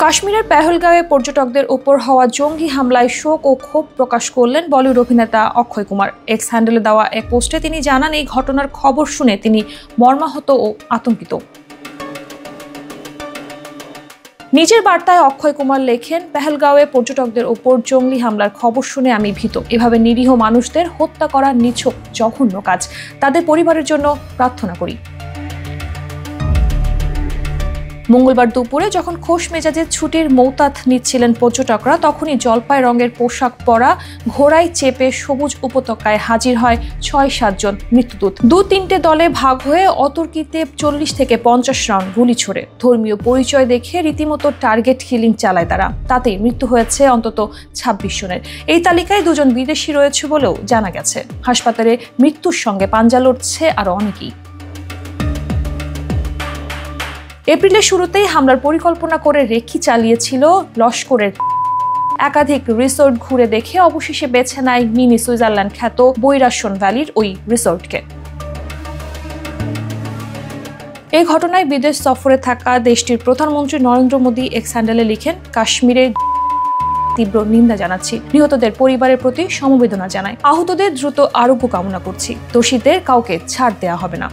কাশ্মীরের পেহেলগাঁওয়ে পর্যটকদের উপর হওয়া জঙ্গি হামলায় শোক ও ক্ষোভ প্রকাশ করলেন বলিউড অভিনেতা অক্ষয় কুমার। এক্স হ্যান্ডেলে দেওয়া এক পোস্টে তিনি জানান, এই ঘটনার খবর শুনে তিনি মর্মাহত ও আতঙ্কিত। নিজের বার্তায় অক্ষয় কুমার লেখেন, পেহেলগাঁওয়ে পর্যটকদের উপর জঙ্গি হামলার খবর শুনে আমি ভীত। এভাবে নিরীহ মানুষদের হত্যা করা নিছক জঘন্য কাজ। তাদের পরিবারের জন্য প্রার্থনা করি। মঙ্গলবার দুপুরে যখন খোশ মেজাজে ছুটির মৌতাত নিচ্ছিলেন পর্যটকরা, তখনই জলপাই রঙের পোশাক পরা ঘোড়ায় চেপে সবুজ উপত্যকায় হাজির হয় ৬-৭ জন মৃত্যুদূত। ২-৩টে দলে ভাগ হয়ে অতর্কিতে ৪০ থেকে ৫০ রাউন্ড গুলি ছোড়ে। ধর্মীয় পরিচয় দেখে রীতিমতো টার্গেট কিলিং চালায় তারা। তাতেই মৃত্যু হয়েছে অন্তত ২৬ জনের। এই তালিকায় ২ জন বিদেশি রয়েছে বলেও জানা গেছে। হাসপাতালে মৃত্যুর সঙ্গে পাঞ্জা লড়ছে আরও অনেকেই। এপ্রিলের শুরুতেই হামলার পরিকল্পনা করে রেকি চালিয়েছিল লস্করের। একাধিক রিসোর্ট ঘুরে দেখে অবশেষে বেছে নেয় মিনি সুইজারল্যান্ড খ্যাত বৈরাসন ভ্যালির ওই রিসোর্টকে। এই ঘটনায় বিদেশ সফরে থাকা দেশটির প্রধানমন্ত্রী নরেন্দ্র মোদী এক্স হ্যান্ডেলে লিখেন, কাশ্মীরের তীব্র নিন্দা জানাচ্ছি। নিহতদের পরিবারের প্রতি সমবেদনা জানাই। আহতদের দ্রুত আরোগ্য কামনা করছি। দোষীদের কাউকে ছাড় দেওয়া হবে না।